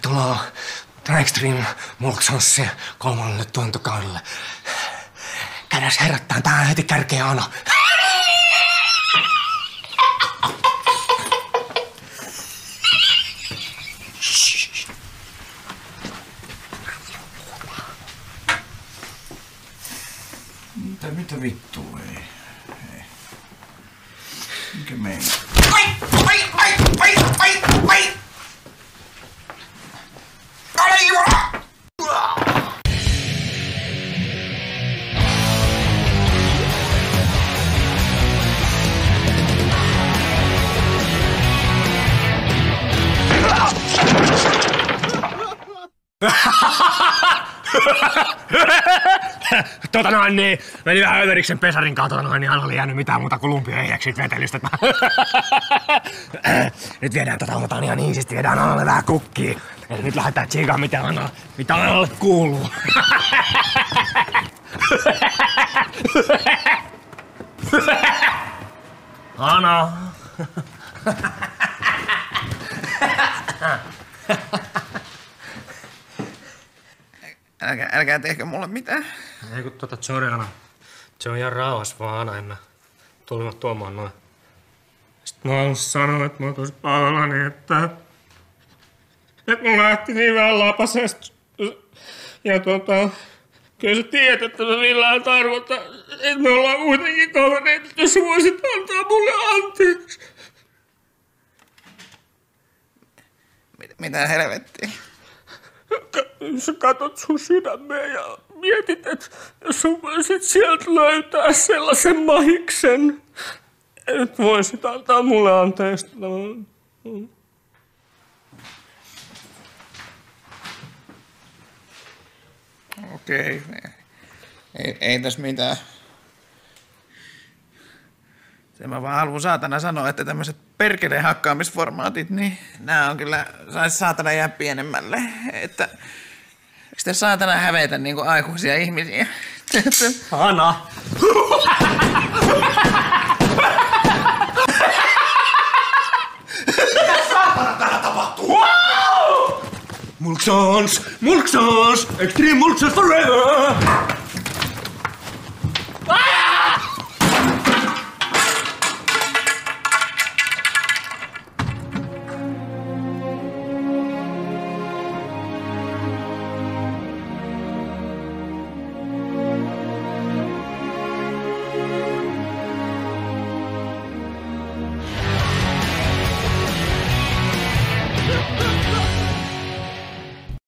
Tervetuloa Extreme Mulksonssi 3. tuontokaudelle. Käydäs herrattaan tähän heti kärkeen Ana. Mitä vittua ei? Mikä meinaa? Ai! Meni vähän överiksen pesarin kautta, niin hän oli jäänyt mitään muuta kuin lumpioehjäksit vetelystä. Nyt viedään otetaan ihan iisisti, viedään Analle vähän kukkiin. Eli nyt lähdetään tsiikaan mitä Analle kuuluu. Ana! Älkää tehkö mulle mitään. Ei kun sorry Ana. Se on ihan rauhas vaan Ana, en mä tullut tuomaan noin. Sitten mä haluaisin sanoa, että mä oon tosi pahoillani, että mun lähti niin vähän lapasesta. Ja kyllä sä tiedät, että mä millään tarkoita, että me ollaan kuitenkin kavereita, jos sä voisit antaa mulle anteeksi. Mitä helvettiä? Sä katot sun sydämeen ja mietit, että jos sä voisit sieltä löytää sellaisen mahiksen, että voisit antaa mulle anteeksi. Okei. Ei tässä mitään. Mä vaan haluan saatana sanoa, että tämmöiset perkeleen hakkaamisformaatit, niin nää on kyllä, sais saatana jää pienemmälle. Että sitä saatana hävetä niinku aikuisia ihmisiä. Ana! Mitä saatana täällä tapahtuu? Mulksons! Extreme Mulksons forever!